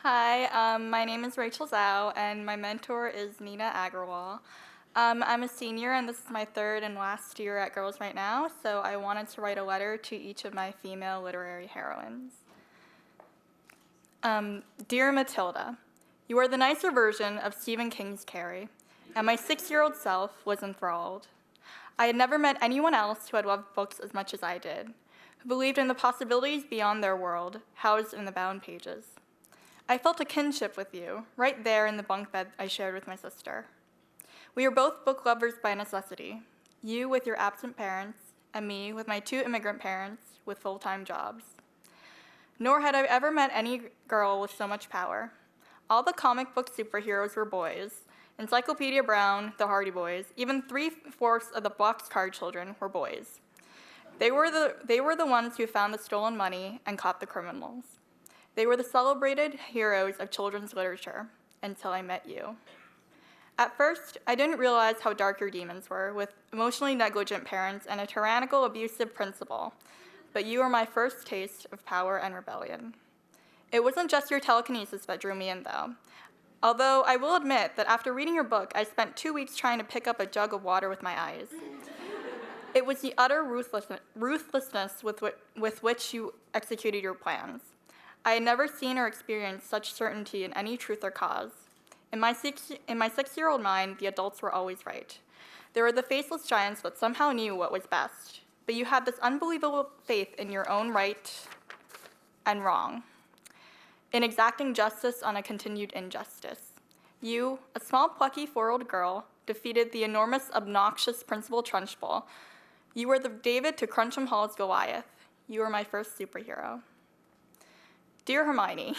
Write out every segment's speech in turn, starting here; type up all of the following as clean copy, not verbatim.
Hi, my name is Rachel Zhao, and my mentor is Nina Agarwal. I'm a senior, and this is my third and last year at Girls Right Now, so I wanted to write a letter to each of my female literary heroines. Dear Matilda, you are the nicer version of Stephen King's Carrie, and my 6-year-old self was enthralled. I had never met anyone else who had loved books as much as I did, who believed in the possibilities beyond their world, housed in the bound pages. I felt a kinship with you, right there in the bunk bed I shared with my sister. We were both book lovers by necessity, you with your absent parents, and me with my 2 immigrant parents with full-time jobs. Nor had I ever met any girl with so much power. All the comic book superheroes were boys. Encyclopedia Brown, the Hardy Boys, even 3/4 of the Boxcar Children were boys. They were the ones who found the stolen money and caught the criminals. They were the celebrated heroes of children's literature, until I met you. At first, I didn't realize how dark your demons were, with emotionally negligent parents and a tyrannical, abusive principal, but you were my first taste of power and rebellion. It wasn't just your telekinesis that drew me in, though. Although I will admit that after reading your book, I spent 2 weeks trying to pick up a jug of water with my eyes. It was the utter ruthlessness with which you executed your plans. I had never seen or experienced such certainty in any truth or cause. In my 6-year-old mind, the adults were always right. They were the faceless giants that somehow knew what was best. But you had this unbelievable faith in your own right and wrong, in exacting justice on a continued injustice. You, a small, plucky 4-year-old girl, defeated the enormous, obnoxious Principal Trunchbull. You were the David to Cruncham Hall's Goliath. You were my first superhero. Dear Hermione,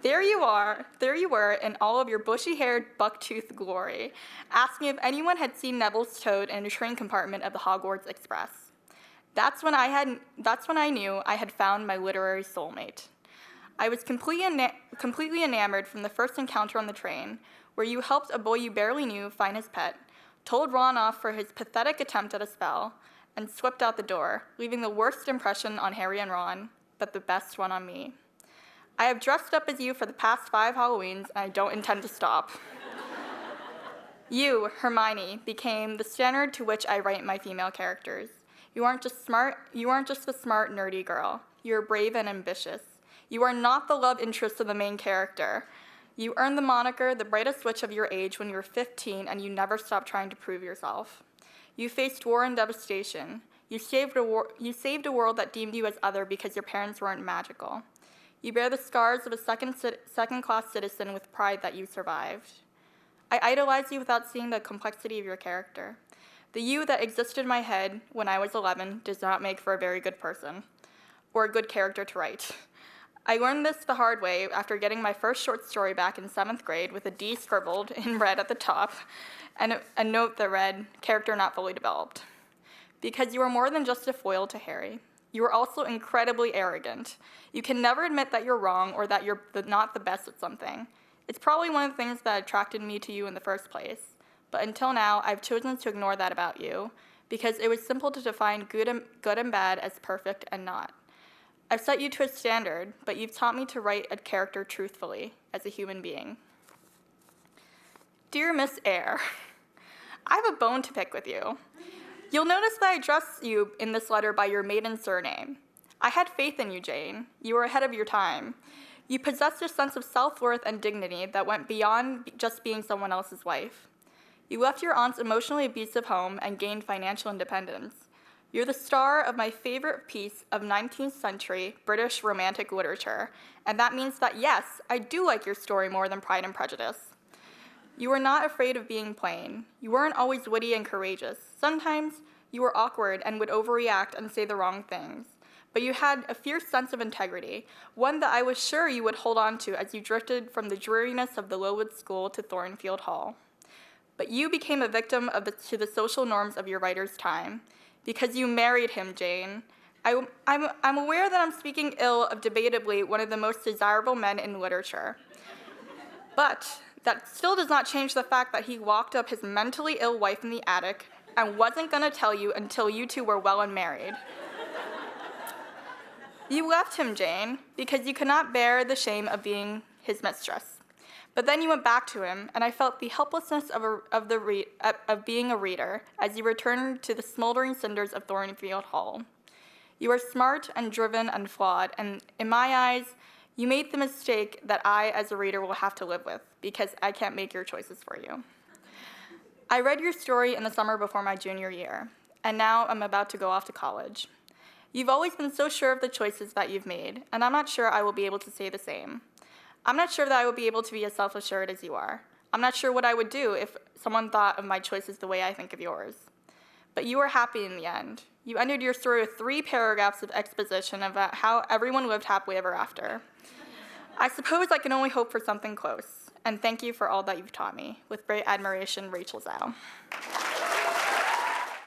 there you were in all of your bushy-haired, buck-toothed glory, asking if anyone had seen Neville's toad in a train compartment of the Hogwarts Express. That's when I knew I had found my literary soulmate. I was completely enamored from the first encounter on the train, where you helped a boy you barely knew find his pet, told Ron off for his pathetic attempt at a spell, and swept out the door, leaving the worst impression on Harry and Ron, but the best one on me. I have dressed up as you for the past 5 Halloweens, and I don't intend to stop. You, Hermione, became the standard to which I write my female characters. You aren't just the smart, nerdy girl. You are brave and ambitious. You are not the love interest of the main character. You earned the moniker the brightest witch of your age when you were 15, and you never stopped trying to prove yourself. You faced war and devastation. You saved a world that deemed you as other because your parents weren't magical. You bear the scars of a second-class citizen with pride that you survived. I idolize you without seeing the complexity of your character. The you that existed in my head when I was 11 does not make for a very good person, or a good character to write. I learned this the hard way after getting my first short story back in 7th grade with a D scribbled in red at the top, and a note that read, "Character not fully developed." Because you are more than just a foil to Harry. You are also incredibly arrogant. You can never admit that you're wrong or that you're not the best at something. It's probably one of the things that attracted me to you in the first place. But until now, I've chosen to ignore that about you, because it was simple to define good and bad as perfect and not. I've set you to a standard, but you've taught me to write a character truthfully, as a human being. Dear Miss Eyre, I have a bone to pick with you. You'll notice that I address you in this letter by your maiden surname. I had faith in you, Jane. You were ahead of your time. You possessed a sense of self-worth and dignity that went beyond just being someone else's wife. You left your aunt's emotionally abusive home and gained financial independence. You're the star of my favorite piece of 19th century British romantic literature, and that means that, yes, I do like your story more than Pride and Prejudice. You were not afraid of being plain. You weren't always witty and courageous. Sometimes you were awkward and would overreact and say the wrong things. But you had a fierce sense of integrity, one that I was sure you would hold on to as you drifted from the dreariness of the Lowood School to Thornfield Hall. But you became a victim to the social norms of your writer's time, because you married him, Jane. I'm aware that I'm speaking ill of debatably one of the most desirable men in literature. But that still does not change the fact that he locked up his mentally ill wife in the attic and wasn't going to tell you until you two were well and married. You left him, Jane, because you could not bear the shame of being his mistress. But then you went back to him, and I felt the helplessness of being a reader as you returned to the smoldering cinders of Thornfield Hall. You are smart and driven and flawed, and in my eyes, you made the mistake that I, as a reader, will have to live with, because I can't make your choices for you. I read your story in the summer before my junior year, and now I'm about to go off to college. You've always been so sure of the choices that you've made, and I'm not sure I will be able to say the same. I'm not sure that I will be able to be as self-assured as you are. I'm not sure what I would do if someone thought of my choices the way I think of yours. But you were happy in the end. You ended your story with 3 paragraphs of exposition about how everyone lived happily ever after. I suppose I can only hope for something close, and thank you for all that you've taught me. With great admiration, Rachel Zhao.